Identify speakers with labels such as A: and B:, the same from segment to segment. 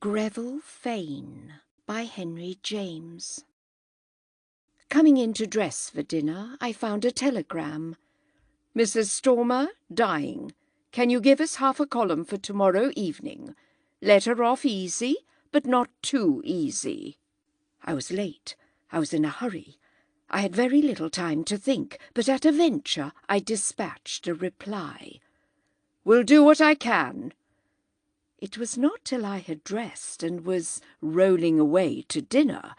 A: Greville Fane by Henry James. Coming in to dress for dinner, I found a telegram. "Mrs. Stormer, dying. Can you give us half a column for tomorrow evening? Let her off easy, but not too easy." I was late. I was in a hurry. I had very little time to think, but at a venture I dispatched a reply. "Will do what I can." It was not till I had dressed and was rolling away to dinner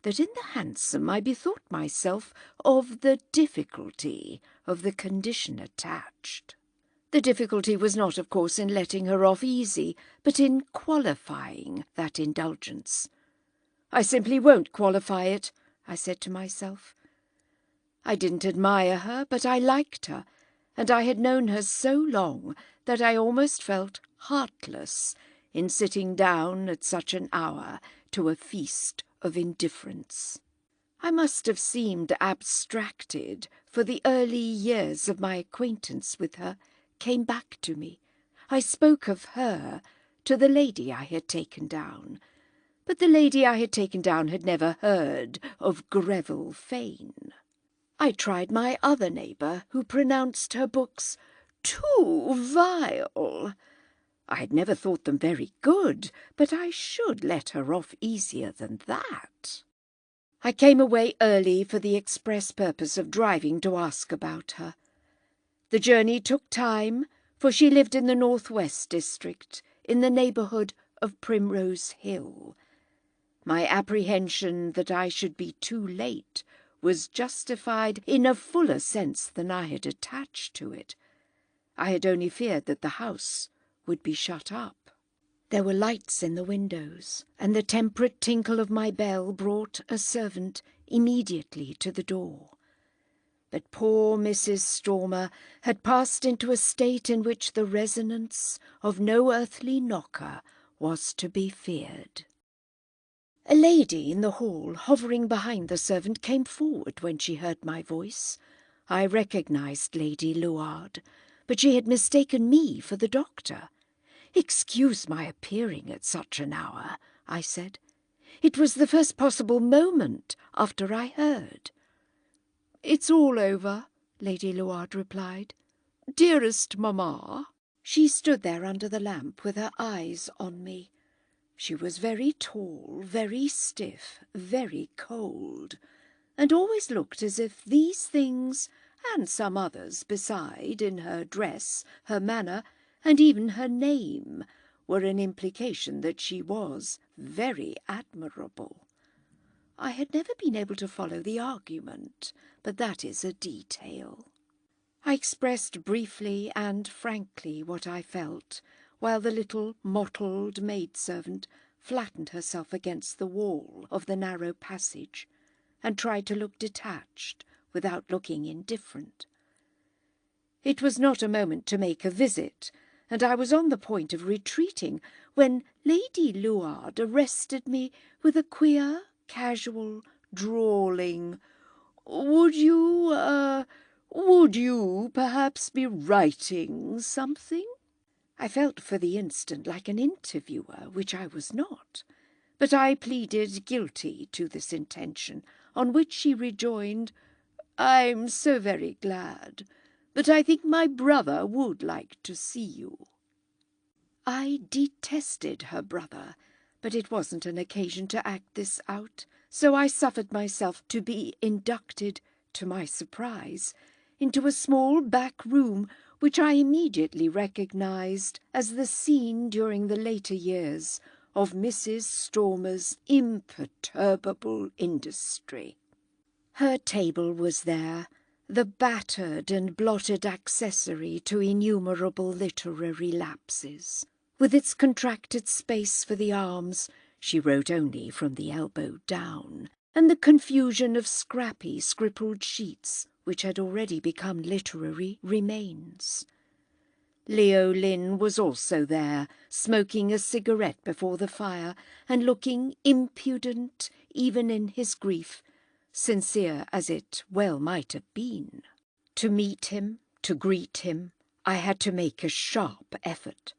A: that in the hansom I bethought myself of the difficulty of the condition attached. The difficulty was not, of course, in letting her off easy, but in qualifying that indulgence. "I simply won't qualify it," I said to myself. I didn't admire her, but I liked her, and I had known her so long that I almost felt heartless in sitting down at such an hour to a feast of indifference. I must have seemed abstracted, for the early years of my acquaintance with her came back to me. I spoke of her to the lady I had taken down, but the lady I had taken down had never heard of Greville Fane. I tried my other neighbour, who pronounced her books too vile. I had never thought them very good, but I should let her off easier than that. I came away early for the express purpose of driving to ask about her. The journey took time, for she lived in the north-west district, in the neighbourhood of Primrose Hill. My apprehension that I should be too late was justified in a fuller sense than I had attached to it. I had only feared that the house would be shut up. There were lights in the windows, and the temperate tinkle of my bell brought a servant immediately to the door. But poor Mrs. Stormer had passed into a state in which the resonance of no earthly knocker was to be feared. A lady in the hall, hovering behind the servant, came forward when she heard my voice. I recognized Lady Luard, but she had mistaken me for the doctor. "Excuse my appearing at such an hour," I said. "It was the first possible moment after I heard." "It's all over," Lady Luard replied. "Dearest mamma." She stood there under the lamp with her eyes on me. She was very tall, very stiff, very cold, and always looked as if these things, and some others beside, in her dress, her manner, and even her name, were an implication that she was very admirable. I had never been able to follow the argument, but that is a detail. I expressed briefly and frankly what I felt, while the little mottled maidservant flattened herself against the wall of the narrow passage, and tried to look detached without looking indifferent. It was not a moment to make a visit, and I was on the point of retreating when Lady Luard arrested me with a queer, casual, drawling, Would you perhaps be writing something?" I felt for the instant like an interviewer, which I was not, but I pleaded guilty to this intention, on which she rejoined, "I'm so very glad, but I think my brother would like to see you." I detested her brother, but it wasn't an occasion to act this out, so I suffered myself to be inducted, to my surprise, into a small back room which I immediately recognized as the scene during the later years of Mrs. Stormer's imperturbable industry. Her table was there, the battered and blotted accessory to innumerable literary lapses. With its contracted space for the arms, she wrote only from the elbow down, and the confusion of scrappy scribbled sheets which had already become literary remains. Leo Lynn was also there, smoking a cigarette before the fire, and looking impudent even in his grief, sincere as it well might have been. To meet him, to greet him, I had to make a sharp effort.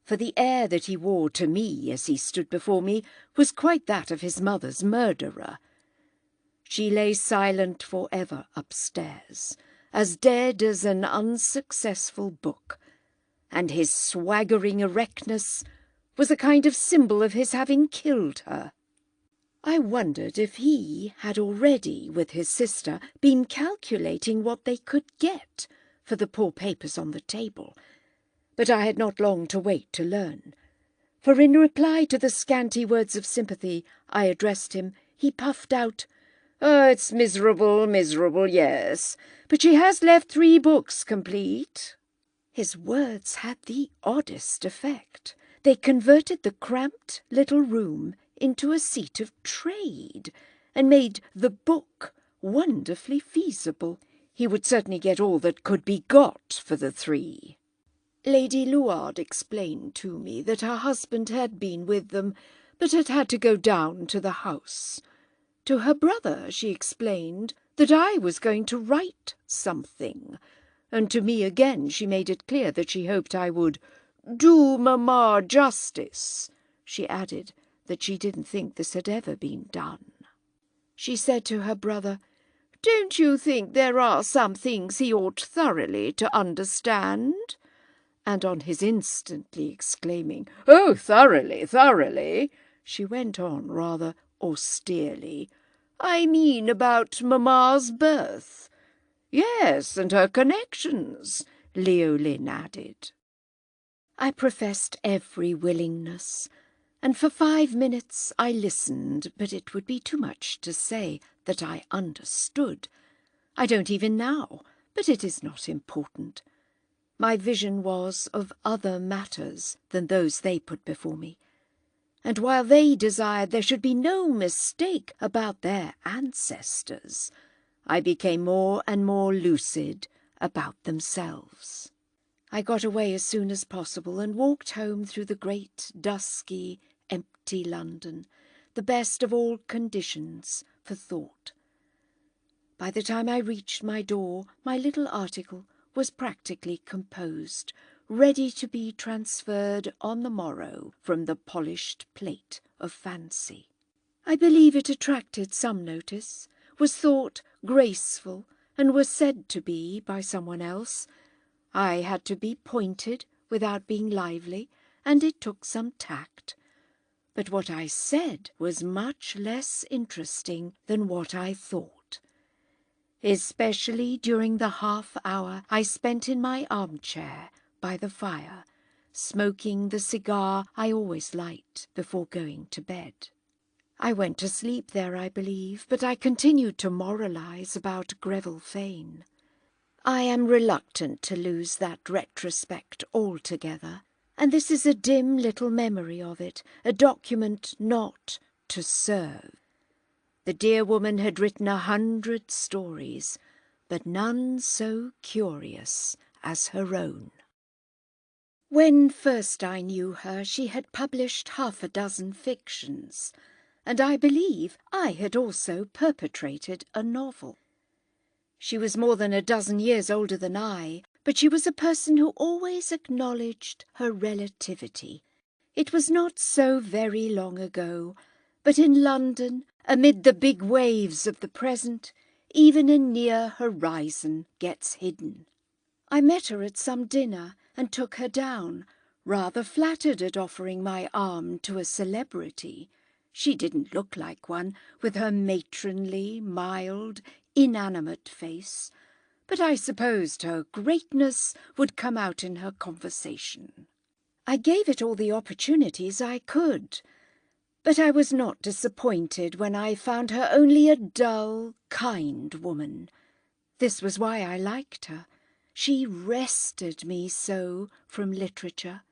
A: for the air that he wore to me as he stood before me was quite that of his mother's murderer. She lay silent for ever upstairs, as dead as an unsuccessful book, and his swaggering erectness was a kind of symbol of his having killed her. I wondered if he had already, with his sister, been calculating what they could get for the poor papers on the table, but I had not long to wait to learn, for in reply to the scanty words of sympathy I addressed him, he puffed out, "Oh, it's miserable, miserable, yes, but she has left 3 books complete." His words had the oddest effect. They converted the cramped little room into a seat of trade, and made the book wonderfully feasible. He would certainly get all that could be got for the 3. Lady Luard explained to me that her husband had been with them, but had had to go down to the house. To her brother she explained that I was going to write something, and to me again she made it clear that she hoped I would do mamma justice. She added that she didn't think this had ever been done. She said to her brother, "Don't you think there are some things he ought thoroughly to understand?" And on his instantly exclaiming, "Oh, thoroughly, thoroughly," she went on rather austerely, "I mean about mamma's birth." "Yes, and her connections," Leolin added. I professed every willingness, and for 5 minutes I listened, but it would be too much to say that I understood. I don't even now, but it is not important. My vision was of other matters than those they put before me, and while they desired there should be no mistake about their ancestors, I became more and more lucid about themselves. I got away as soon as possible and walked home through the great, dusky, empty London, the best of all conditions for thought. By the time I reached my door, my little article was practically composed, ready to be transferred on the morrow from the polished plate of fancy. I believe it attracted some notice, was thought graceful, and was said to be by someone else. I had to be pointed without being lively, and it took some tact. But what I said was much less interesting than what I thought, especially during the half-hour I spent in my armchair by the fire, smoking the cigar I always light before going to bed. I went to sleep there, I believe, but I continued to moralize about Greville Fane. I am reluctant to lose that retrospect altogether, and this is a dim little memory of it, a document not to serve. The dear woman had written 100 stories, but none so curious as her own. When first I knew her, she had published 6 fictions, and I believe I had also perpetrated a novel. She was more than 12 years older than I, but she was a person who always acknowledged her relativity. It was not so very long ago, but in London, amid the big waves of the present, even a near horizon gets hidden. I met her at some dinner and took her down, rather flattered at offering my arm to a celebrity. She didn't look like one, with her matronly, mild, inanimate face, but I supposed her greatness would come out in her conversation. I gave it all the opportunities I could, but I was not disappointed when I found her only a dull, kind woman. This was why I liked her. She wrested me so from literature.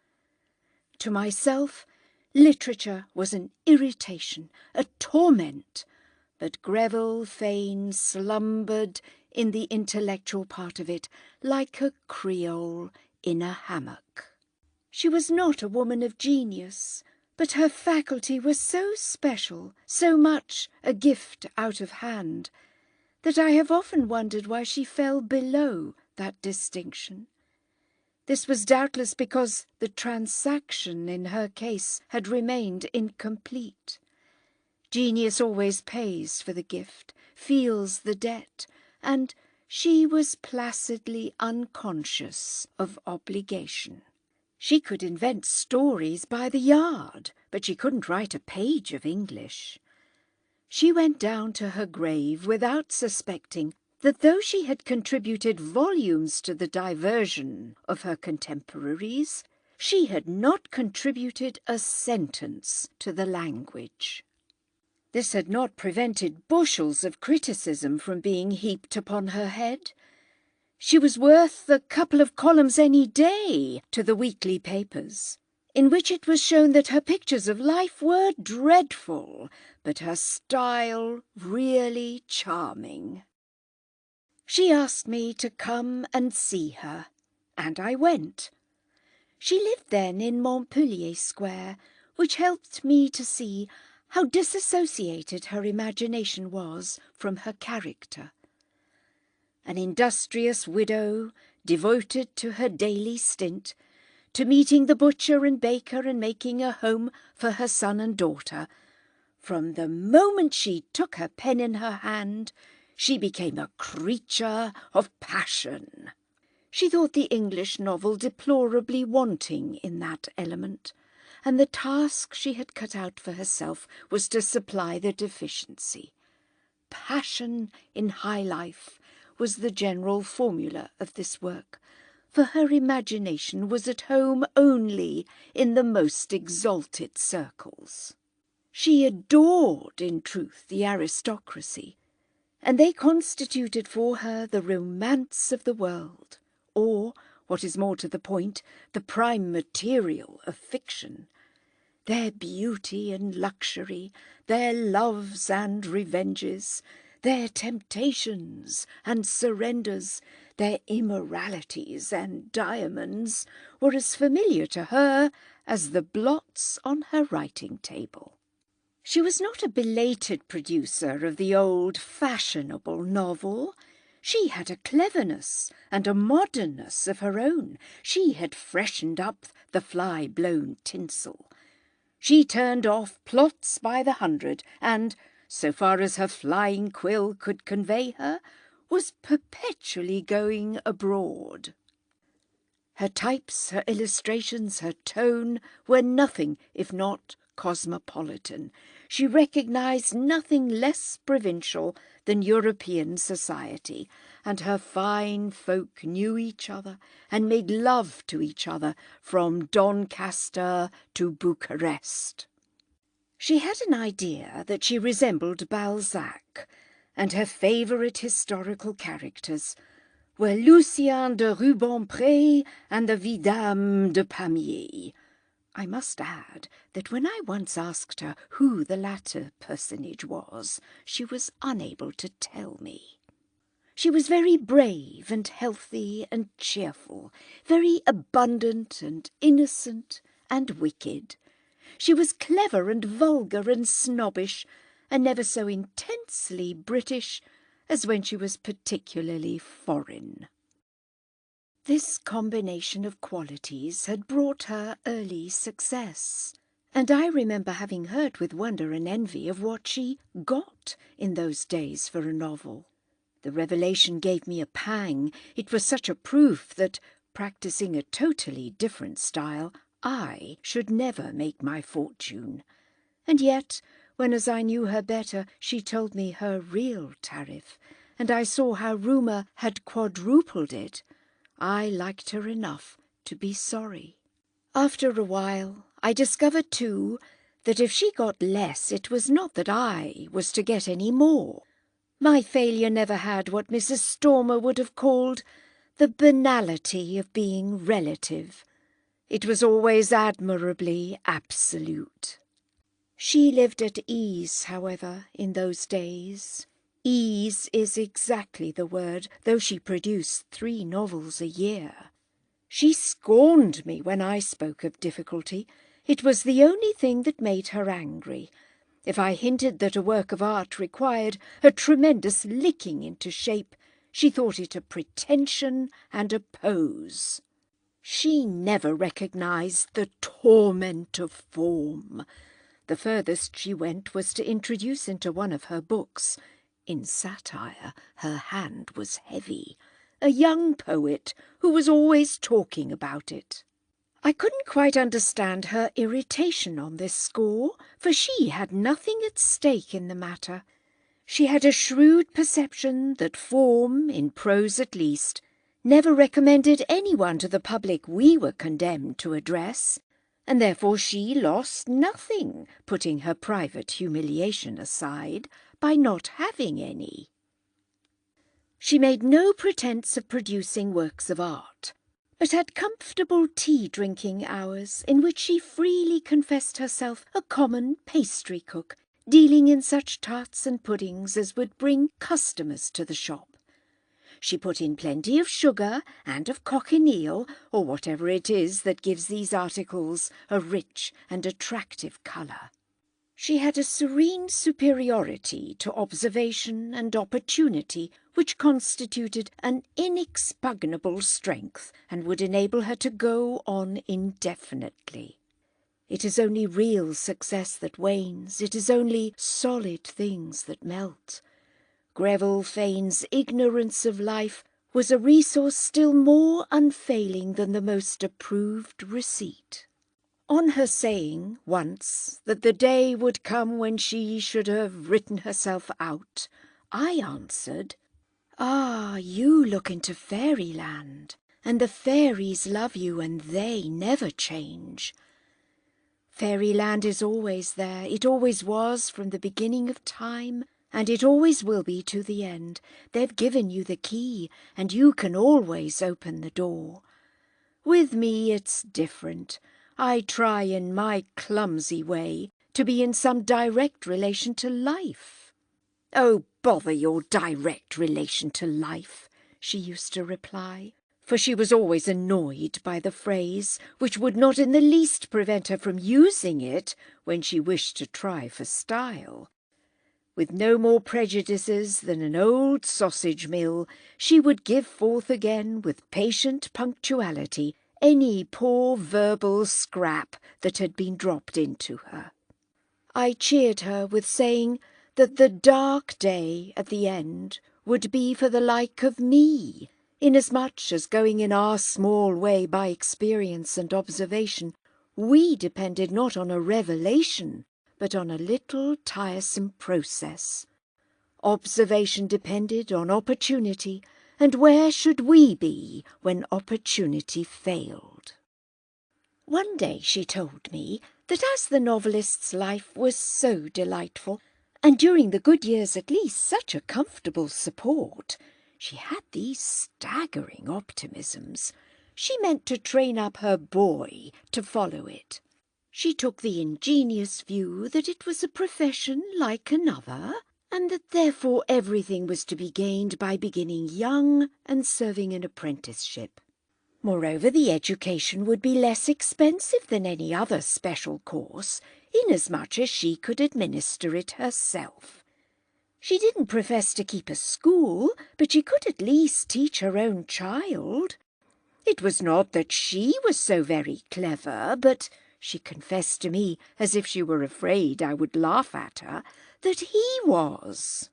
A: To myself, literature was an irritation, a torment, but Greville Fane slumbered in the intellectual part of it like a Creole in a hammock. She was not a woman of genius, but her faculty was so special, so much a gift out of hand, that I have often wondered why she fell below that distinction. This was doubtless because the transaction in her case had remained incomplete. Genius always pays for the gift, feels the debt, and she was placidly unconscious of obligation. She could invent stories by the yard, but she couldn't write a page of English. She went down to her grave without suspecting that though she had contributed volumes to the diversion of her contemporaries, she had not contributed a sentence to the language. This had not prevented bushels of criticism from being heaped upon her head. She was worth a couple of columns any day to the weekly papers, in which it was shown that her pictures of life were dreadful, but her style really charming. She asked me to come and see her, and I went. She lived then in Montpellier Square, which helped me to see how disassociated her imagination was from her character. An industrious widow, devoted to her daily stint, to meeting the butcher and baker and making a home for her son and daughter, from the moment she took her pen in her hand, she became a creature of passion. She thought the English novel deplorably wanting in that element, and the task she had cut out for herself was to supply the deficiency. Passion in high life was the general formula of this work, for her imagination was at home only in the most exalted circles. She adored, in truth, the aristocracy, and they constituted for her the romance of the world, or, what is more to the point, the prime material of fiction. Their beauty and luxury, their loves and revenges, their temptations and surrenders, their immoralities and diamonds were as familiar to her as the blots on her writing table. She was not a belated producer of the old fashionable novel. She had a cleverness and a modernness of her own. She had freshened up the fly-blown tinsel. She turned off plots by the hundred, and, so far as her flying quill could convey her, was perpetually going abroad. Her types, her illustrations, her tone were nothing if not cosmopolitan. She recognised nothing less provincial than European society, and her fine folk knew each other and made love to each other from Doncaster to Bucharest. She had an idea that she resembled Balzac, and her favourite historical characters were Lucien de Rubempré and the Vidame de Pamiers. I must add that when I once asked her who the latter personage was, she was unable to tell me. She was very brave and healthy and cheerful, very abundant and innocent and wicked. She was clever and vulgar and snobbish, and never so intensely British as when she was particularly foreign. This combination of qualities had brought her early success, and I remember having heard with wonder and envy of what she got in those days for a novel. The revelation gave me a pang. It was such a proof that, practising a totally different style, I should never make my fortune. And yet, when as I knew her better, she told me her real tariff, and I saw how rumour had quadrupled it, I liked her enough to be sorry. After a while, I discovered too that if she got less, it was not that I was to get any more. My failure never had what Mrs. Stormer would have called the banality of being relative. It was always admirably absolute. She lived at ease, however, in those days. Ease is exactly the word, though she produced 3 novels a year. She scorned me when I spoke of difficulty. It was the only thing that made her angry. If I hinted that a work of art required a tremendous licking into shape, she thought it a pretension and a pose. She never recognised the torment of form. The furthest she went was to introduce into one of her books, in satire her hand was heavy, a young poet who was always talking about it. I couldn't quite understand her irritation on this score, for she had nothing at stake in the matter. She had a shrewd perception that form, in prose at least, never recommended anyone to the public we were condemned to address, and therefore she lost nothing, putting her private humiliation aside, by not having any. She made no pretence of producing works of art, but had comfortable tea-drinking hours in which she freely confessed herself a common pastry cook, dealing in such tarts and puddings as would bring customers to the shop. She put in plenty of sugar and of cochineal, or whatever it is that gives these articles a rich and attractive colour. She had a serene superiority to observation and opportunity which constituted an inexpugnable strength and would enable her to go on indefinitely. It is only real success that wanes, it is only solid things that melt. Greville Fane's ignorance of life was a resource still more unfailing than the most approved receipt. On her saying once that the day would come when she should have written herself out, I answered, "Ah, you look into fairyland, and the fairies love you and they never change. Fairyland is always there, it always was from the beginning of time, and it always will be to the end. They've given you the key, and you can always open the door. With me it's different. I try in my clumsy way to be in some direct relation to life." "Oh, bother your direct relation to life," she used to reply, for she was always annoyed by the phrase, which would not in the least prevent her from using it when she wished to try for style. With no more prejudices than an old sausage mill, she would give forth again with patient punctuality any poor verbal scrap that had been dropped into her. I cheered her with saying that the dark day at the end would be for the like of me, inasmuch as going in our small way by experience and observation, we depended not on a revelation, but on a little tiresome process. Observation depended on opportunity, and where should we be when opportunity failed? One day she told me that as the novelist's life was so delightful, and during the good years at least such a comfortable support, she had these staggering optimisms. She meant to train up her boy to follow it. She took the ingenious view that it was a profession like another, and that therefore everything was to be gained by beginning young and serving an apprenticeship. Moreover, the education would be less expensive than any other special course, inasmuch as she could administer it herself. She didn't profess to keep a school, but she could at least teach her own child. It was not that she was so very clever, but she confessed to me, as if she were afraid I would laugh at her, that he was.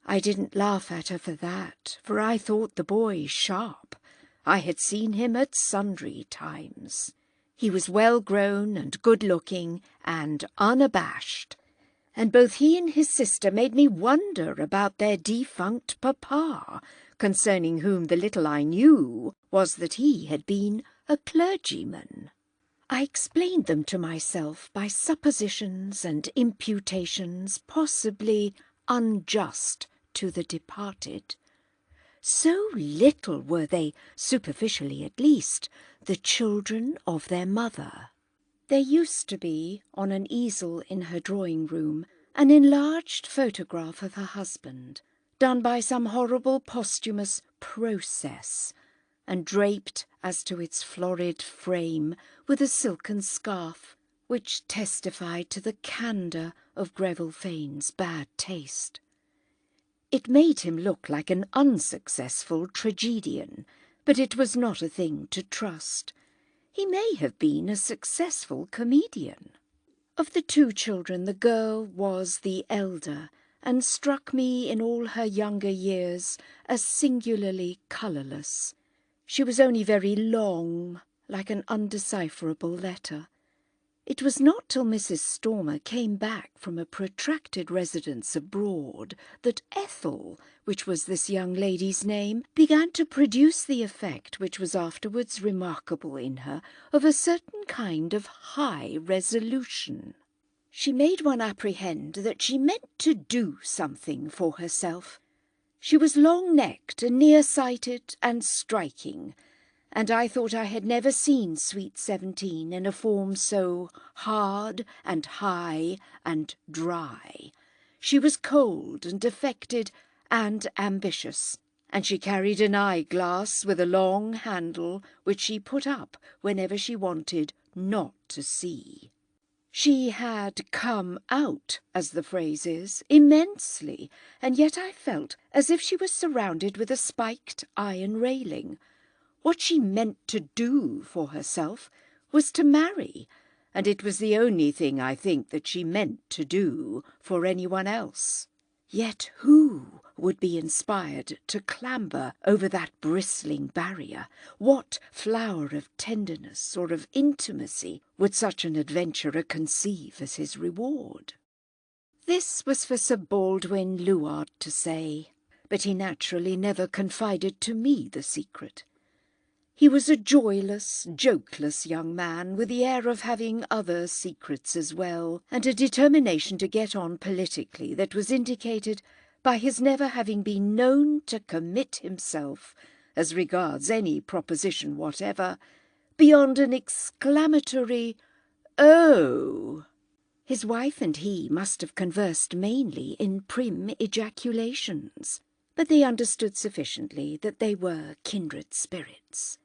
A: I didn't laugh at her for that, for I thought the boy sharp. I had seen him at sundry times. He was well-grown and good-looking and unabashed, and both he and his sister made me wonder about their defunct papa, concerning whom the little I knew was that he had been a clergyman. I explained them to myself by suppositions and imputations possibly unjust to the departed. So little were they, superficially at least, the children of their mother. There used to be, on an easel in her drawing-room, an enlarged photograph of her husband, done by some horrible posthumous process, and draped as to its florid frame with a silken scarf, which testified to the candour of Greville Fane's bad taste. It made him look like an unsuccessful tragedian, but it was not a thing to trust. He may have been a successful comedian. Of the two children, the girl was the elder, and struck me in all her younger years as singularly colourless. She was only very long, like an undecipherable letter. It was not till Mrs. Stormer came back from a protracted residence abroad that Ethel, which was this young lady's name, began to produce the effect which was afterwards remarkable in her of a certain kind of high resolution. She made one apprehend that she meant to do something for herself. She was long-necked and near-sighted and striking, and I thought I had never seen sweet 17 in a form so hard and high and dry. She was cold and affected and ambitious, and she carried an eyeglass with a long handle which she put up whenever she wanted not to see. She had come out, as the phrase is, immensely, and yet I felt as if she was surrounded with a spiked iron railing. What she meant to do for herself was to marry, and it was the only thing I think that she meant to do for anyone else. Yet who would be inspired to clamber over that bristling barrier? What flower of tenderness or of intimacy would such an adventurer conceive as his reward? This was for Sir Baldwin Luard to say, but he naturally never confided to me the secret. He was a joyless, jokeless young man, with the air of having other secrets as well, and a determination to get on politically that was indicated by his never having been known to commit himself, as regards any proposition whatever, beyond an exclamatory "Oh!" His wife and he must have conversed mainly in prim ejaculations, but they understood sufficiently that they were kindred spirits.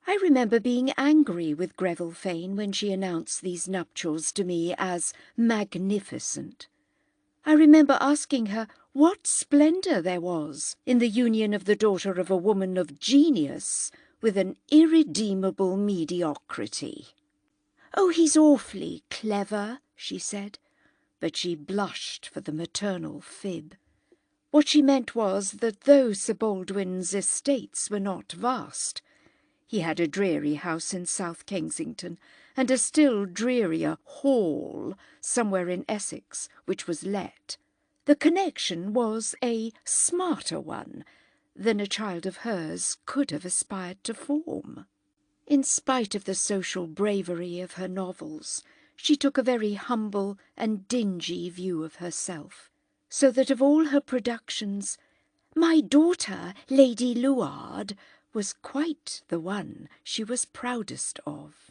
A: I remember being angry with Greville Fane when she announced these nuptials to me as magnificent. I remember asking her what splendour there was in the union of the daughter of a woman of genius with an irredeemable mediocrity. "Oh, he's awfully clever," she said, but she blushed for the maternal fib. What she meant was that though Sir Baldwin's estates were not vast, he had a dreary house in South Kensington, and a still drearier hall somewhere in Essex, which was let. The connection was a smarter one than a child of hers could have aspired to form. In spite of the social bravery of her novels, she took a very humble and dingy view of herself, so that of all her productions, My Daughter, Lady Luard, was quite the one she was proudest of.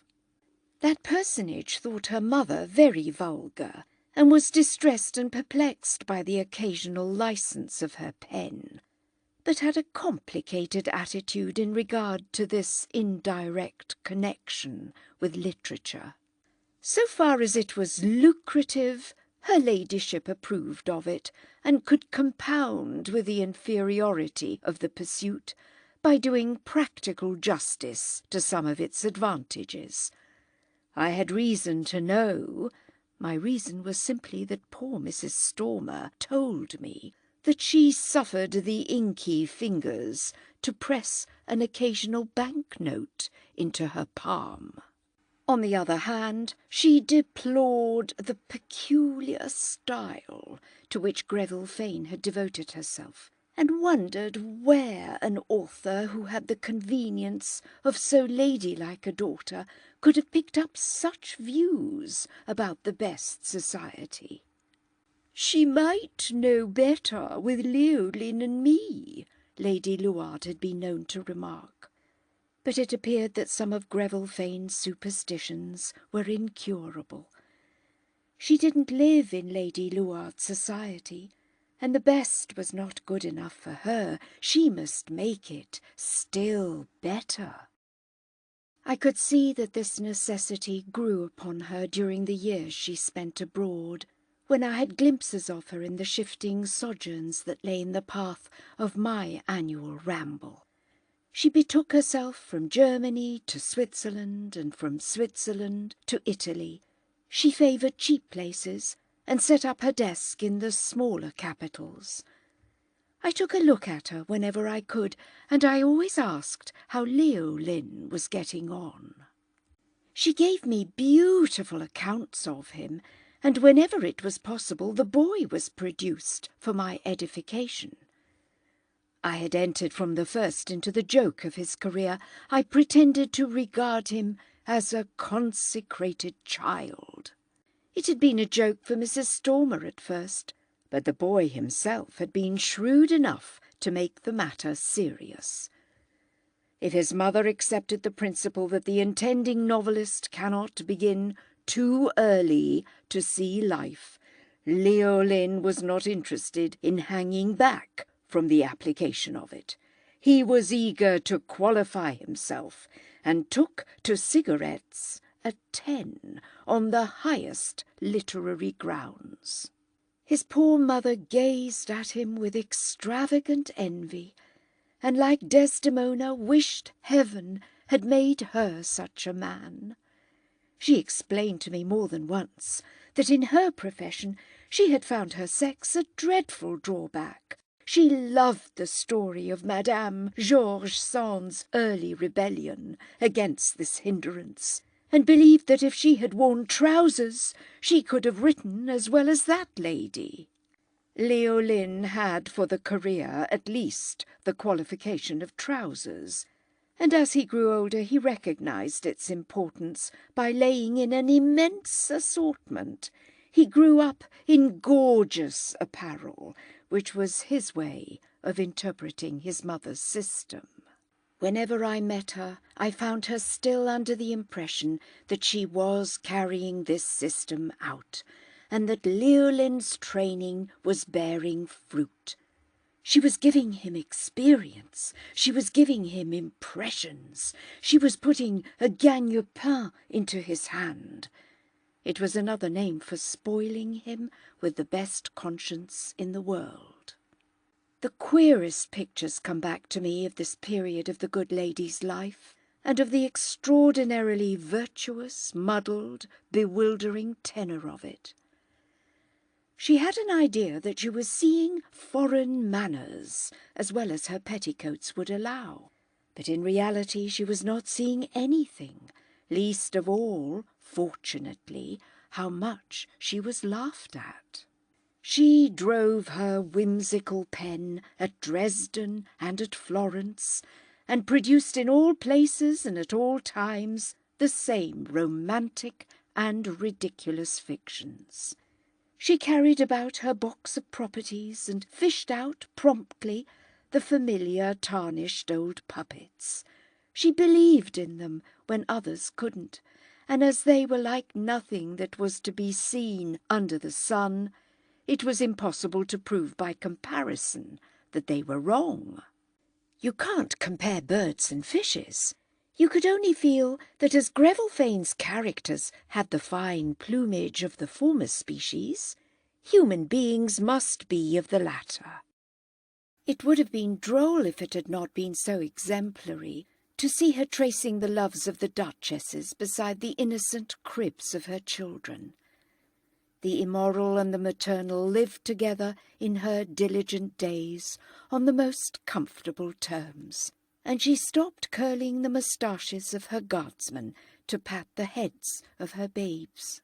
A: That personage thought her mother very vulgar, and was distressed and perplexed by the occasional licence of her pen, but had a complicated attitude in regard to this indirect connection with literature. So far as it was lucrative, her ladyship approved of it, and could compound with the inferiority of the pursuit by doing practical justice to some of its advantages. I had reason to know, my reason was simply that poor Mrs. Stormer told me, that she suffered the inky fingers to press an occasional banknote into her palm. On the other hand, she deplored the peculiar style to which Greville Fane had devoted herself, and wondered where an author who had the convenience of so ladylike a daughter could have picked up such views about the best society. "She might know better with Leoline and me," Lady Luard had been known to remark. But it appeared that some of Greville Fane's superstitions were incurable. She didn't live in Lady Luard's society, and the best was not good enough for her. She must make it still better. I could see that this necessity grew upon her during the years she spent abroad, when I had glimpses of her in the shifting sojourns that lay in the path of my annual ramble. She betook herself from Germany to Switzerland and from Switzerland to Italy. She favoured cheap places and set up her desk in the smaller capitals. I took a look at her whenever I could, and I always asked how Leo Lynn was getting on. She gave me beautiful accounts of him, and whenever it was possible the boy was produced for my edification. I had entered from the first into the joke of his career. I pretended to regard him as a consecrated child. It had been a joke for Mrs. Stormer at first, but the boy himself had been shrewd enough to make the matter serious. If his mother accepted the principle that the intending novelist cannot begin too early to see life, Leo Lynn was not interested in hanging back from the application of it. He was eager to qualify himself, and took to cigarettes at 10 on the highest literary grounds. His poor mother gazed at him with extravagant envy, and like Desdemona wished heaven had made her such a man. She explained to me more than once that in her profession she had found her sex a dreadful drawback. She loved the story of Madame George Sand's early rebellion against this hindrance, and believed that if she had worn trousers she could have written as well as that lady. Leo Lynn had for the career at least the qualification of trousers, and as he grew older he recognised its importance by laying in an immense assortment. He grew up in gorgeous apparel, which was his way of interpreting his mother's system. Whenever I met her, I found her still under the impression that she was carrying this system out, and that Leo Lynn's training was bearing fruit. She was giving him experience, she was giving him impressions, she was putting a gagne-pain into his hand. It was another name for spoiling him with the best conscience in the world. The queerest pictures come back to me of this period of the good lady's life, and of the extraordinarily virtuous, muddled, bewildering tenor of it. She had an idea that she was seeing foreign manners as well as her petticoats would allow, but in reality she was not seeing anything, least of all, fortunately, how much she was laughed at. She drove her whimsical pen at Dresden and at Florence, and produced in all places and at all times the same romantic and ridiculous fictions. She carried about her box of properties and fished out promptly the familiar tarnished old puppets. She believed in them when others couldn't, and as they were like nothing that was to be seen under the sun, it was impossible to prove by comparison that they were wrong. You can't compare birds and fishes. You could only feel that as Greville Fane's characters had the fine plumage of the former species, human beings must be of the latter. It would have been droll if it had not been so exemplary to see her tracing the loves of the duchesses beside the innocent cribs of her children. The immoral and the maternal lived together in her diligent days on the most comfortable terms, and she stopped curling the moustaches of her guardsmen to pat the heads of her babes.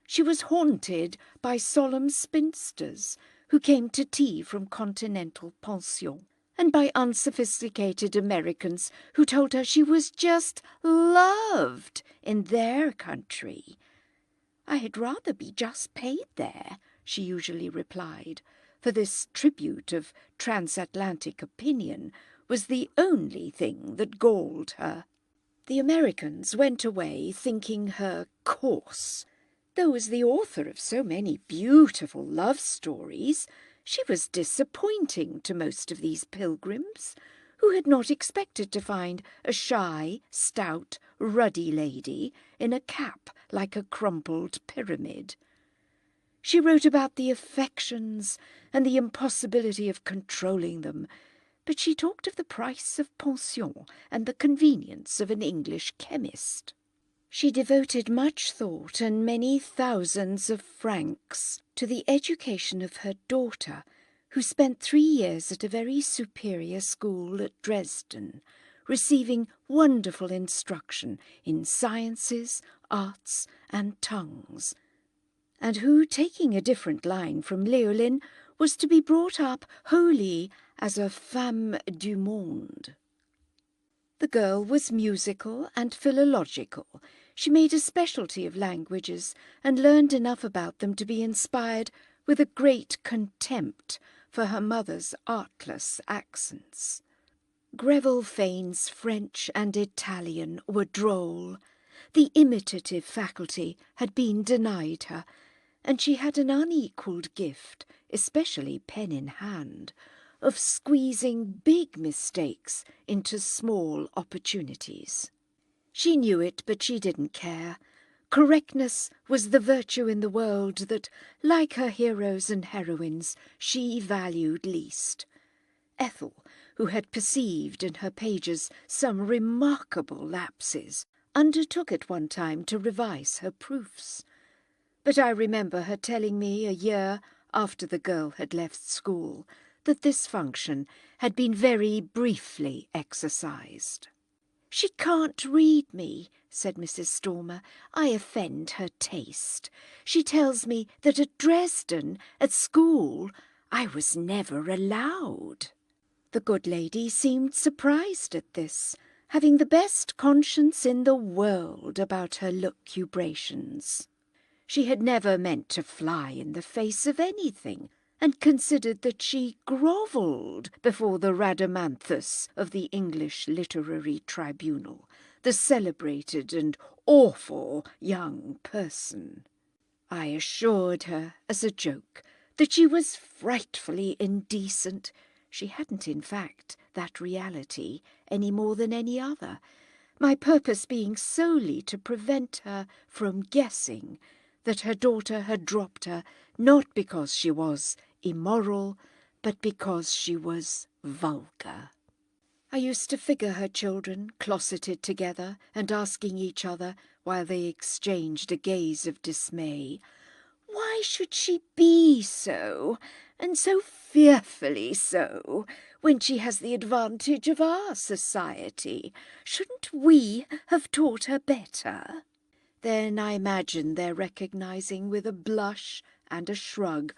A: She was haunted by solemn spinsters who came to tea from continental pensions, and by unsophisticated Americans who told her she was just loved in their country. "I had rather be just paid there," she usually replied, for this tribute of transatlantic opinion was the only thing that galled her. The Americans went away thinking her coarse, though as the author of so many beautiful love stories, she was disappointing to most of these pilgrims, who had not expected to find a shy, stout, ruddy lady in a cap like a crumpled pyramid. She wrote about the affections and the impossibility of controlling them, but she talked of the price of pension and the convenience of an English chemist. She devoted much thought and many thousands of francs to the education of her daughter, who spent 3 years at a very superior school at Dresden, receiving wonderful instruction in sciences, arts, and tongues, and who, taking a different line from Leoline, was to be brought up wholly as a femme du monde. The girl was musical and philological. She made a specialty of languages, and learned enough about them to be inspired with a great contempt for her mother's artless accents. Greville Fane's French and Italian were droll. The imitative faculty had been denied her, and she had an unequalled gift, especially pen in hand, of squeezing big mistakes into small opportunities. She knew it, but she didn't care. Correctness was the virtue in the world that, like her heroes and heroines, she valued least. Ethel, who had perceived in her pages some remarkable lapses, undertook at one time to revise her proofs. But I remember her telling me a year after the girl had left school that this function had been very briefly exercised. "She can't read me," said Mrs. Stormer. "I offend her taste. She tells me that at Dresden, at school, I was never allowed." The good lady seemed surprised at this, having the best conscience in the world about her lucubrations. She had never meant to fly in the face of anything, and considered that she grovelled before the Rhadamanthus of the English Literary Tribunal, the celebrated and awful young person. I assured her, as a joke, that she was frightfully indecent. She hadn't, in fact, that reality any more than any other, my purpose being solely to prevent her from guessing that her daughter had dropped her not because she was immoral, but because she was vulgar. I used to figure her children closeted together and asking each other, while they exchanged a gaze of dismay, "Why should she be so, and so fearfully so, when she has the advantage of our society? Shouldn't we have taught her better?" Then I imagined their recognizing with a blush and a shrug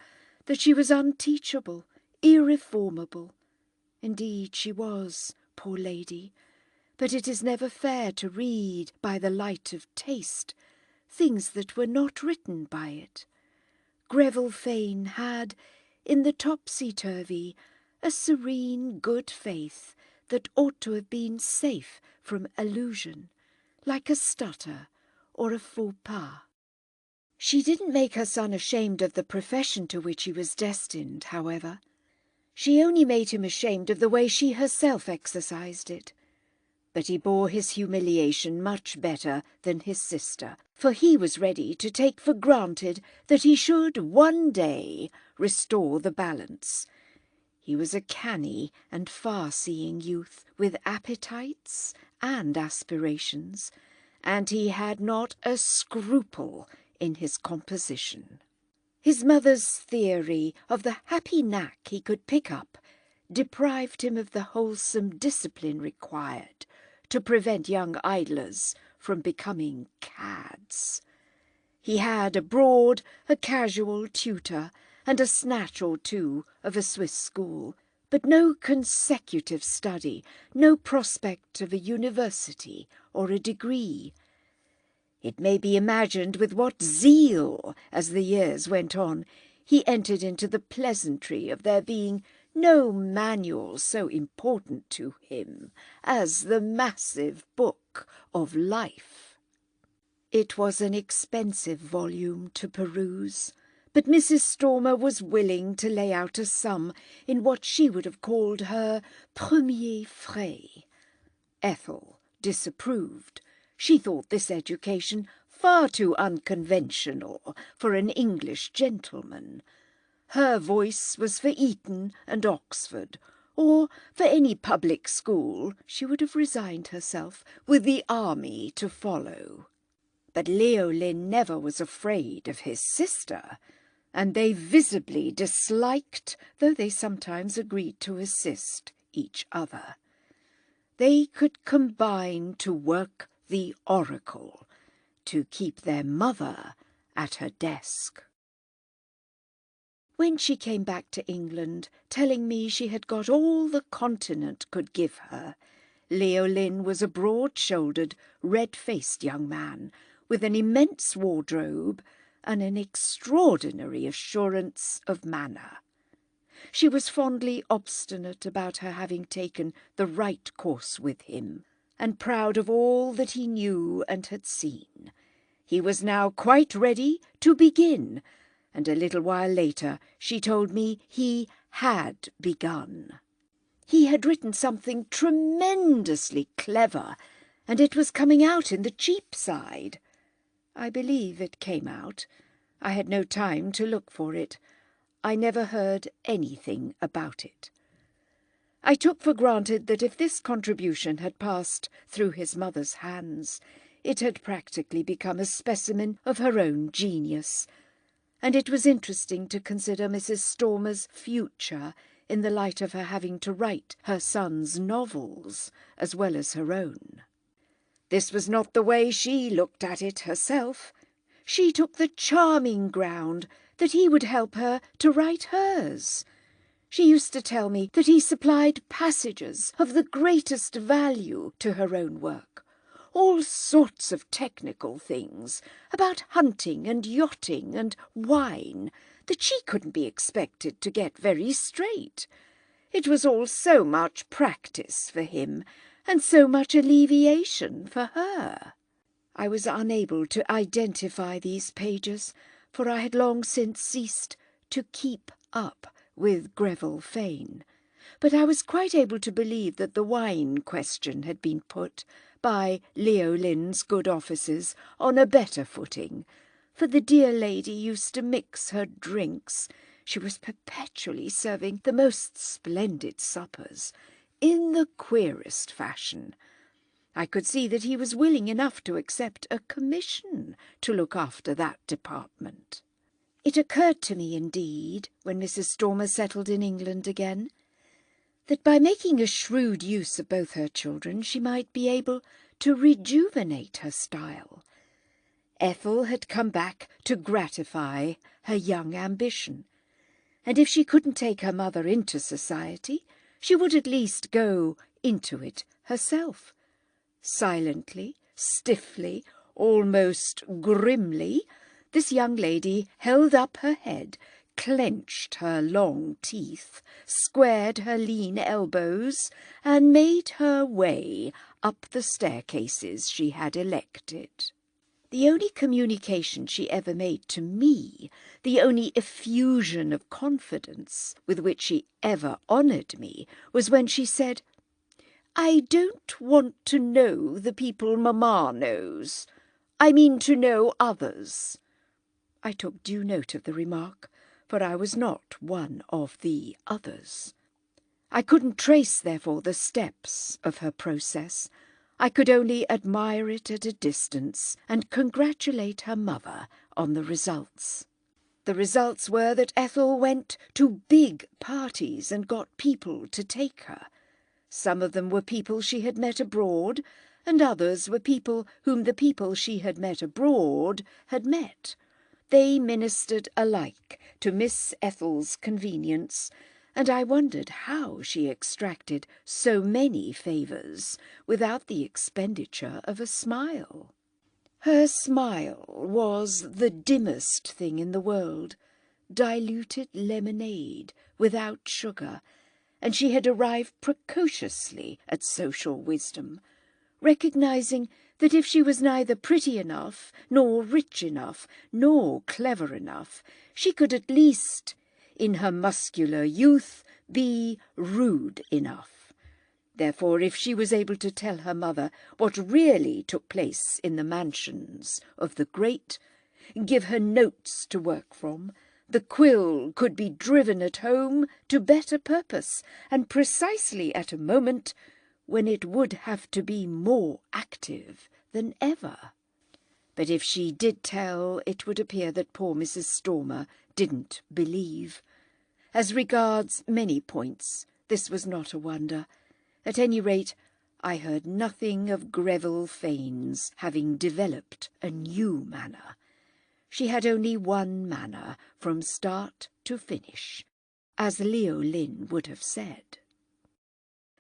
A: that she was unteachable, irreformable. Indeed she was, poor lady, but it is never fair to read by the light of taste things that were not written by it. Greville Fane had, in the topsy-turvy, a serene good faith that ought to have been safe from allusion, like a stutter or a faux pas. She didn't make her son ashamed of the profession to which he was destined, however. She only made him ashamed of the way she herself exercised it. But he bore his humiliation much better than his sister, for he was ready to take for granted that he should one day restore the balance. He was a canny and far-seeing youth, with appetites and aspirations, and he had not a scruple in his composition. His mother's theory of the happy knack he could pick up deprived him of the wholesome discipline required to prevent young idlers from becoming cads. He had abroad a casual tutor and a snatch or two of a Swiss school, but no consecutive study, no prospect of a university or a degree. It may be imagined with what zeal, as the years went on, he entered into the pleasantry of there being no manual so important to him as the massive book of life. It was an expensive volume to peruse, but Mrs. Stormer was willing to lay out a sum in what she would have called her premiers frais. Ethel disapproved. She thought this education far too unconventional for an English gentleman. Her voice was for Eton and Oxford, or for any public school, she would have resigned herself, with the army to follow. But Leolin never was afraid of his sister, and they visibly disliked, though they sometimes agreed to assist, each other. They could combine to work the oracle, to keep their mother at her desk. When she came back to England, telling me she had got all the continent could give her, Leolin was a broad-shouldered, red-faced young man, with an immense wardrobe and an extraordinary assurance of manner. She was fondly obstinate about her having taken the right course with him, and proud of all that he knew and had seen. He was now quite ready to begin, and a little while later she told me he had begun. He had written something tremendously clever, and it was coming out in the Cheapside. I believe it came out. I had no time to look for it. I never heard anything about it. I took for granted that if this contribution had passed through his mother's hands, it had practically become a specimen of her own genius, and it was interesting to consider Mrs. Stormer's future in the light of her having to write her son's novels as well as her own. This was not the way she looked at it herself. She took the charming ground that he would help her to write hers. She used to tell me that he supplied passages of the greatest value to her own work, all sorts of technical things about hunting and yachting and wine that she couldn't be expected to get very straight. It was all so much practice for him, and so much alleviation for her. I was unable to identify these pages, for I had long since ceased to keep up with Greville Fane, but I was quite able to believe that the wine question had been put by Leolin's good offices on a better footing, for the dear lady used to mix her drinks. She was perpetually serving the most splendid suppers, in the queerest fashion. I could see that he was willing enough to accept a commission to look after that department. It occurred to me, indeed, when Mrs. Stormer settled in England again, that by making a shrewd use of both her children she might be able to rejuvenate her style. Ethel had come back to gratify her young ambition, and if she couldn't take her mother into society, she would at least go into it herself. Silently, stiffly, almost grimly, this young lady held up her head, clenched her long teeth, squared her lean elbows, and made her way up the staircases she had elected. The only communication she ever made to me, the only effusion of confidence with which she ever honoured me, was when she said, "I don't want to know the people Mamma knows. I mean to know others." I took due note of the remark, for I was not one of the others. I couldn't trace, therefore, the steps of her process. I could only admire it at a distance and congratulate her mother on the results. The results were that Ethel went to big parties and got people to take her. Some of them were people she had met abroad, and others were people whom the people she had met abroad had met. They ministered alike to Miss Ethel's convenience, and I wondered how she extracted so many favours without the expenditure of a smile. Her smile was the dimmest thing in the world, diluted lemonade without sugar, and she had arrived precociously at social wisdom, recognising that if she was neither pretty enough, nor rich enough, nor clever enough, she could at least, in her muscular youth, be rude enough. Therefore, if she was able to tell her mother what really took place in the mansions of the great, give her notes to work from, The quill could be driven at home to better purpose, and precisely at a moment when it would have to be more active than ever. But if she did tell, it would appear that poor Mrs. Stormer didn't believe. As regards many points, this was not a wonder. At any rate, I heard nothing of Greville Fane's having developed a new manner. She had only one manner from start to finish, as Leo Lynn would have said.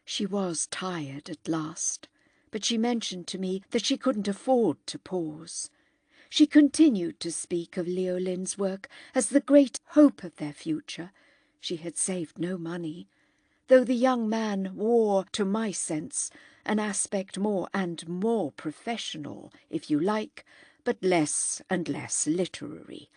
A: She was tired at last, but she mentioned to me that she couldn't afford to pause. She continued to speak of Leo Lynn's work as the great hope of their future. She had saved no money, though the young man wore, to my sense, an aspect more and more professional, if you like, but less and less literary.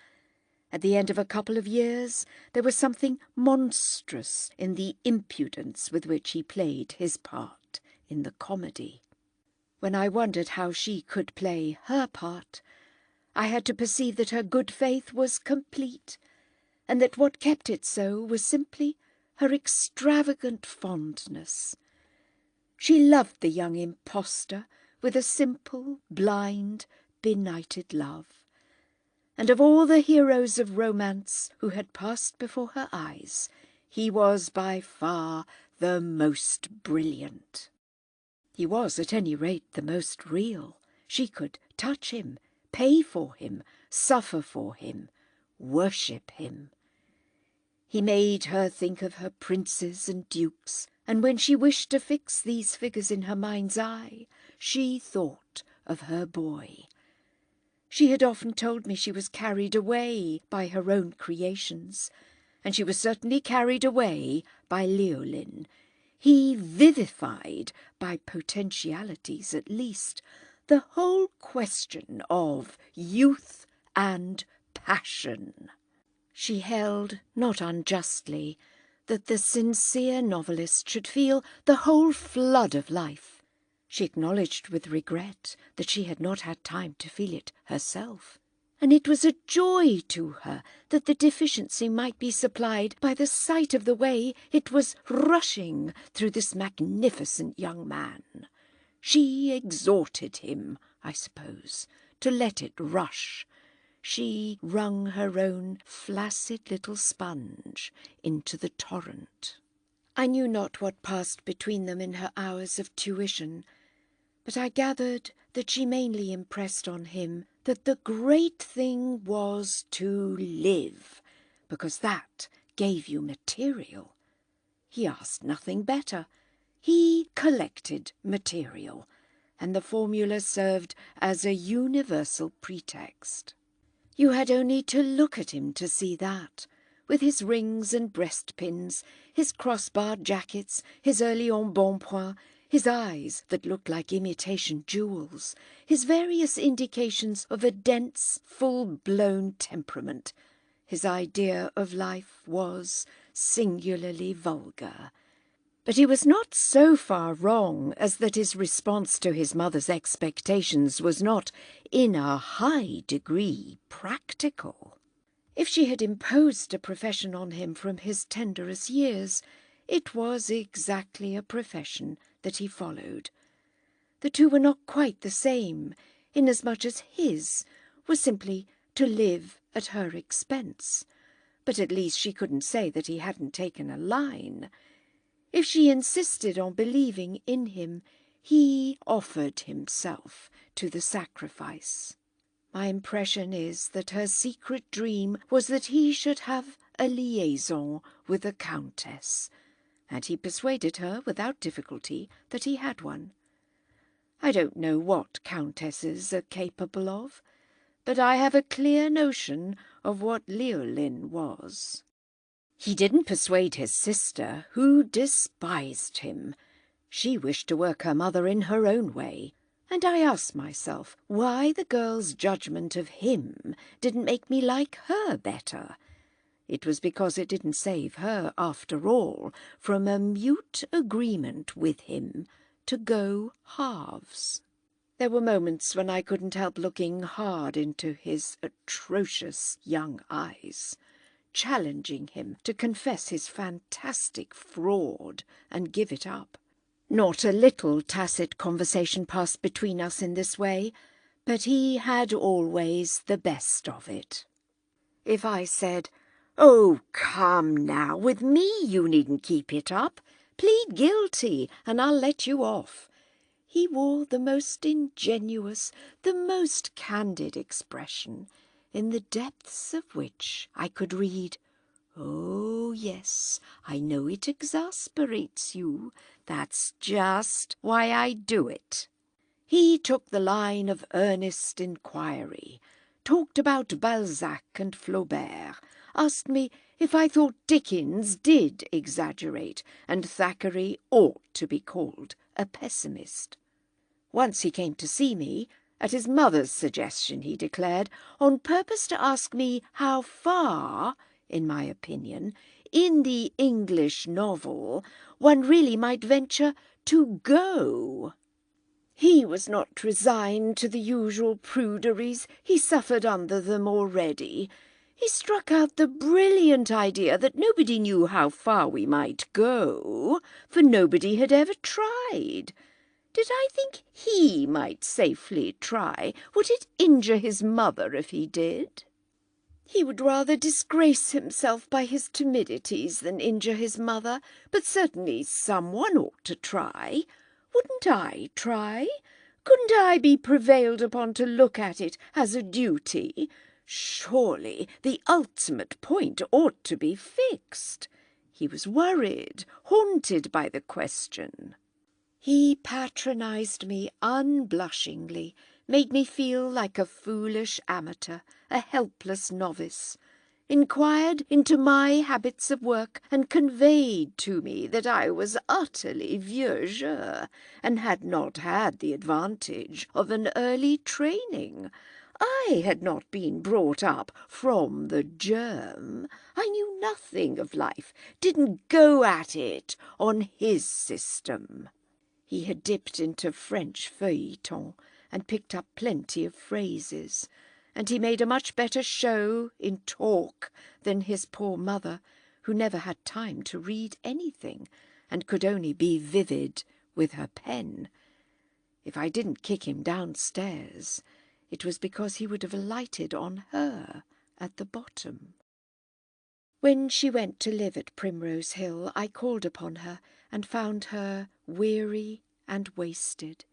A: At the end of a couple of years, there was something monstrous in the impudence with which he played his part in the comedy. When I wondered how she could play her part, I had to perceive that her good faith was complete, and that what kept it so was simply her extravagant fondness. She loved the young impostor with a simple, blind, benighted love. And of all the heroes of romance who had passed before her eyes, he was by far the most brilliant. He was, at any rate, the most real. She could touch him, pay for him, suffer for him, worship him. He made her think of her princes and dukes, and when she wished to fix these figures in her mind's eye, she thought of her boy. She had often told me she was carried away by her own creations, and she was certainly carried away by Leolin. He vivified, by potentialities at least, the whole question of youth and passion. She held, not unjustly, that the sincere novelist should feel the whole flood of life. She acknowledged with regret that she had not had time to feel it herself, and it was a joy to her that the deficiency might be supplied by the sight of the way it was rushing through this magnificent young man. She exhorted him, I suppose, to let it rush. She wrung her own flaccid little sponge into the torrent. I knew not what passed between them in her hours of tuition, but I gathered that she mainly impressed on him that the great thing was to live, because that gave you material. He asked nothing better. He collected material, and the formula served as a universal pretext. You had only to look at him to see that, with his rings and breastpins, his cross-barred jackets, his early embonpoint, his eyes that looked like imitation jewels, his various indications of a dense, full-blown temperament. His idea of life was singularly vulgar. But he was not so far wrong as that his response to his mother's expectations was not, in a high degree, practical. If she had imposed a profession on him from his tenderest years, it was exactly a profession that he followed. The two were not quite the same, inasmuch as his was simply to live at her expense. But at least she couldn't say that he hadn't taken a line. If she insisted on believing in him, he offered himself to the sacrifice. My impression is that her secret dream was that he should have a liaison with the Countess, and he persuaded her without difficulty that he had one. I don't know what countesses are capable of, but I have a clear notion of what Leolin was. He didn't persuade his sister, who despised him. She wished to work her mother in her own way, and I asked myself why the girl's judgment of him didn't make me like her better. It was because it didn't save her, after all, from a mute agreement with him to go halves. There were moments when I couldn't help looking hard into his atrocious young eyes. challenging him to confess his fantastic fraud and give it up. Not a little tacit conversation passed between us in this way, but he had always the best of it. If I said, "Oh, come now, with me you needn't keep it up. Plead guilty, and I'll let you off," he wore the most ingenuous, the most candid expression, in the depths of which I could read, "Oh, yes, I know it exasperates you. That's just why I do it." He took the line of earnest inquiry, talked about Balzac and Flaubert, asked me if I thought Dickens did exaggerate and Thackeray ought to be called a pessimist. Once he came to see me, at his mother's suggestion, he declared, on purpose to ask me how far, in my opinion, in the English novel, one really might venture to go. He was not resigned to the usual pruderies. He suffered under them already. He struck out the brilliant idea that nobody knew how far we might go, for nobody had ever tried. Did I think he might safely try? Would it injure his mother if he did? He would rather disgrace himself by his timidities than injure his mother, but certainly someone ought to try. Wouldn't I try? Couldn't I be prevailed upon to look at it as a duty? Surely the ultimate point ought to be fixed. He was worried, haunted by the question. He patronized me unblushingly, made me feel like a foolish amateur, a helpless novice, inquired into my habits of work, and conveyed to me that I was utterly vieux jeu, and had not had the advantage of an early training. I had not been brought up from the germ. I knew nothing of life, didn't go at it on his system. He had dipped into French feuilleton and picked up plenty of phrases, and he made a much better show in talk than his poor mother, who never had time to read anything and could only be vivid with her pen. If I didn't kick him downstairs, it was because he would have alighted on her at the bottom. When she went to live at Primrose Hill, I called upon her and found her weary and wasted.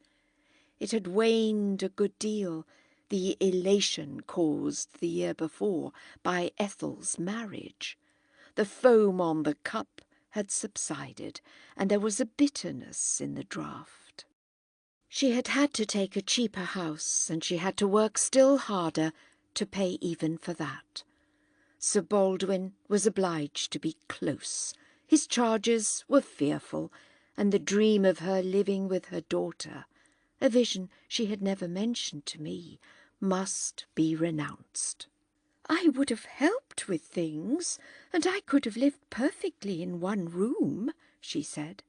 A: It had waned a good deal, the elation caused the year before by Ethel's marriage. The foam on the cup had subsided, and there was a bitterness in the draught. She had had to take a cheaper house, and she had to work still harder to pay even for that. Sir Baldwin was obliged to be close. His charges were fearful, and the dream of her living with her daughter, a vision she had never mentioned to me, must be renounced. I would have helped with things, and I could have lived perfectly in one room, she said.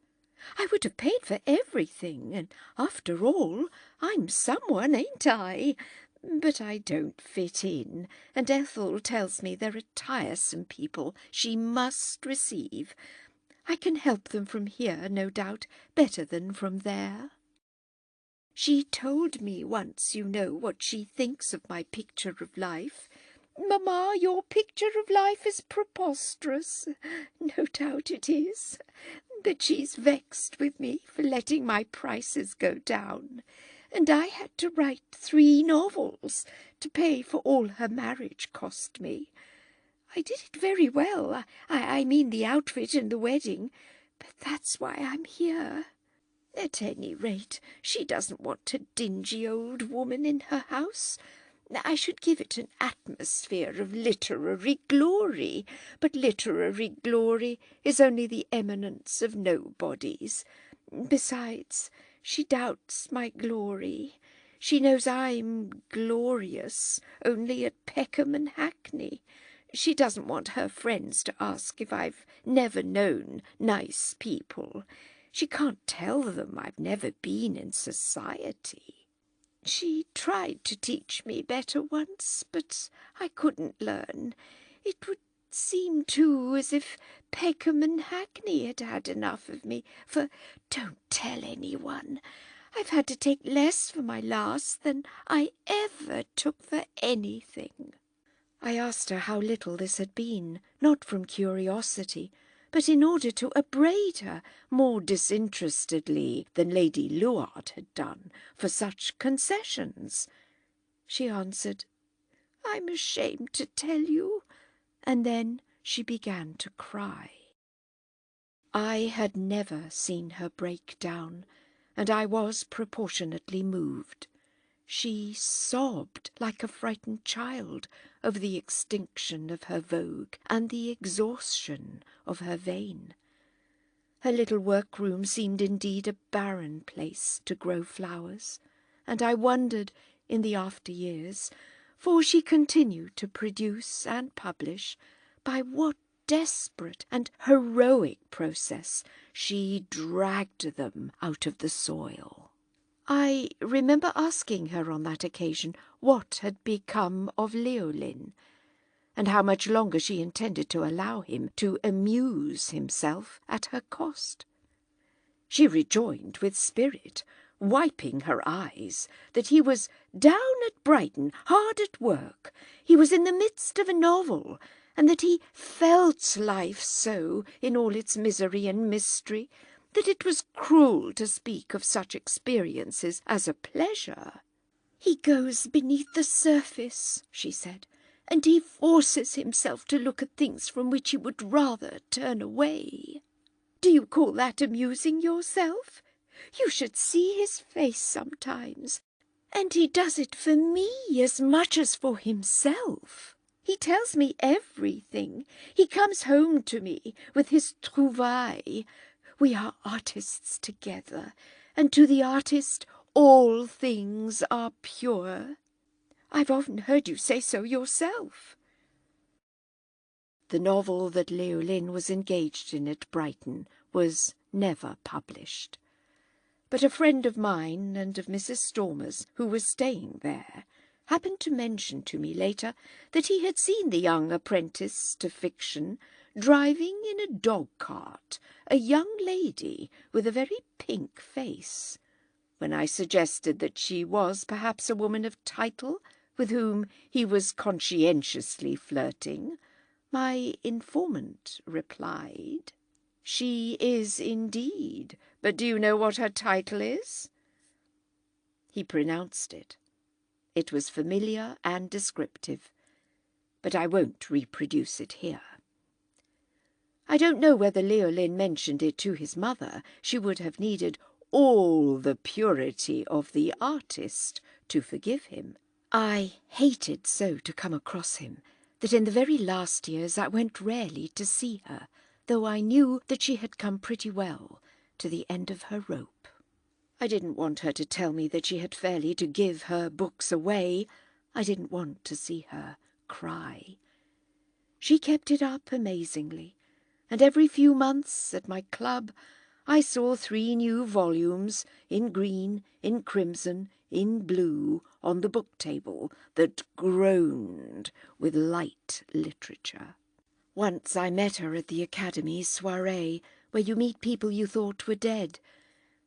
A: I would have paid for everything, and after all, I'm someone, ain't I? But I don't fit in, and Ethel tells me there are tiresome people she must receive. I can help them from here, no doubt, better than from there. She told me once, you know, what she thinks of my picture of life. Mamma, your picture of life is preposterous. No doubt it is. But she's vexed with me for letting my prices go down, and I had to write 3 novels to pay for all her marriage cost me. I did it very well. I mean the outfit and the wedding, but that's why I'm here. At any rate, she doesn't want a dingy old woman in her house. I should give it an atmosphere of literary glory, but literary glory is only the eminence of nobodies. Besides, she doubts my glory. She knows I'm glorious only at Peckham and Hackney. She doesn't want her friends to ask if I've never known nice people. She can't tell them I've never been in society. She tried to teach me better once, but I couldn't learn. It would seemed, too, as if Peckham and Hackney had had enough of me, for, don't tell anyone, I've had to take less for my last than I ever took for anything. I asked her how little this had been, not from curiosity, but in order to upbraid her more disinterestedly than Lady Luard had done for such concessions. She answered, "I'm ashamed to tell you," and then she began to cry. I had never seen her break down, and I was proportionately moved. She sobbed like a frightened child over the extinction of her vogue and the exhaustion of her vein. Her little workroom seemed indeed a barren place to grow flowers, and I wondered in the after years, for she continued to produce and publish, by what desperate and heroic process she dragged them out of the soil. I remember asking her on that occasion what had become of Leolin, and how much longer she intended to allow him to amuse himself at her cost. She rejoined with spirit, wiping her eyes, that he was down at Brighton, hard at work. He was in the midst of a novel, and that he felt life so in all its misery and mystery, that it was cruel to speak of such experiences as a pleasure. "He goes beneath the surface," she said, "and he forces himself to look at things from which he would rather turn away. Do you call that amusing yourself? You should see his face sometimes. And he does it for me as much as for himself. He tells me everything. He comes home to me with his trouvailles. We are artists together, and to the artist all things are pure. I've often heard you say so yourself." The novel that Leolin was engaged in at Brighton was never published. But a friend of mine and of Mrs. Stormer's, who was staying there, happened to mention to me later that he had seen the young apprentice to fiction driving in a dog-cart a young lady with a very pink face. When I suggested that she was perhaps a woman of title with whom he was conscientiously flirting, my informant replied, "She is indeed, but do you know what her title is?" He pronounced it. It was familiar and descriptive, but I won't reproduce it here. I don't know whether Leolin mentioned it to his mother. She would have needed all the purity of the artist to forgive him. I hated so to come across him that in the very last years I went rarely to see her, though I knew that she had come pretty well to the end of her rope. I didn't want her to tell me that she had fairly to give her books away. I didn't want to see her cry. She kept it up amazingly, and every few months at my club I saw 3 new volumes, in green, in crimson, in blue, on the book table that groaned with light literature. Once I met her at the Academy soirée, where you meet people you thought were dead,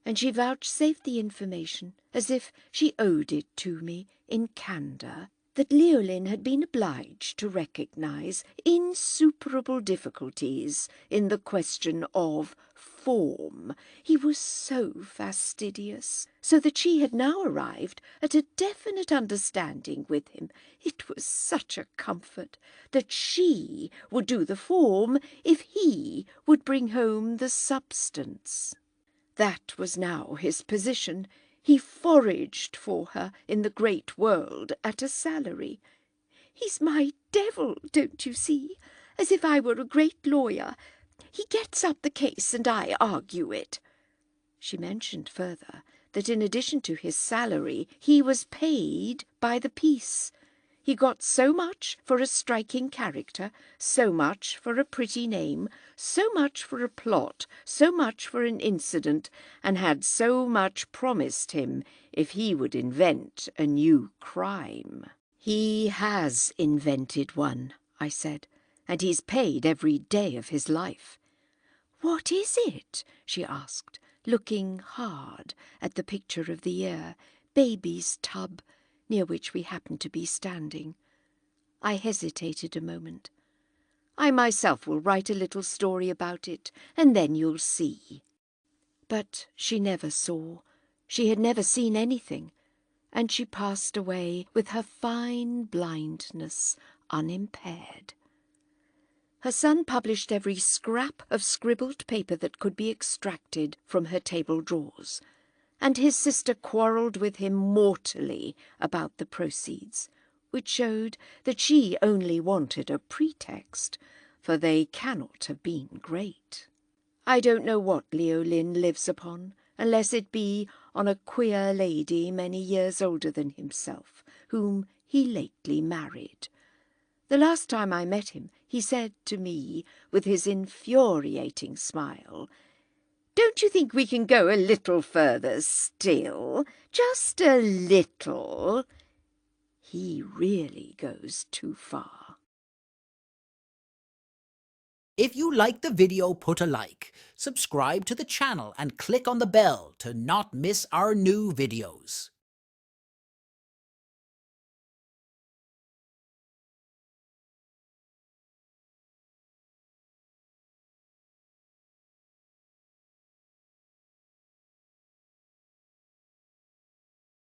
A: and she vouchsafed the information, as if she owed it to me in candour, that Leolin had been obliged to recognise insuperable difficulties in the question of form. He was so fastidious, so that she had now arrived at a definite understanding with him. It was such a comfort that she would do the form if he would bring home the substance. That was now his position. He foraged for her in the great world at a salary. "He's my devil, don't you see? As if I were a great lawyer. He gets up the case and I argue it." She mentioned further that in addition to his salary he was paid by the piece. He got so much for a striking character, so much for a pretty name, so much for a plot, so much for an incident, and had so much promised him if he would invent a new crime. "He has invented one," I said, and he's paid every day of his life. "What is it?" she asked, looking hard at the picture of the year, baby's tub, near which we happened to be standing. I hesitated a moment. "I myself will write a little story about it, and then you'll see." But she never saw. She had never seen anything, and she passed away with her fine blindness unimpaired. Her son published every scrap of scribbled paper that could be extracted from her table drawers, and his sister quarrelled with him mortally about the proceeds, which showed that she only wanted a pretext, for they cannot have been great. I don't know what Leo Lynn lives upon, unless it be on a queer lady many years older than himself, whom he lately married. The last time I met him, he said to me, with his infuriating smile, "Don't you think we can go a little further still? Just a little." He really goes too far.
B: If you liked the video, put a like, subscribe to the channel and click on the bell to not miss our new videos.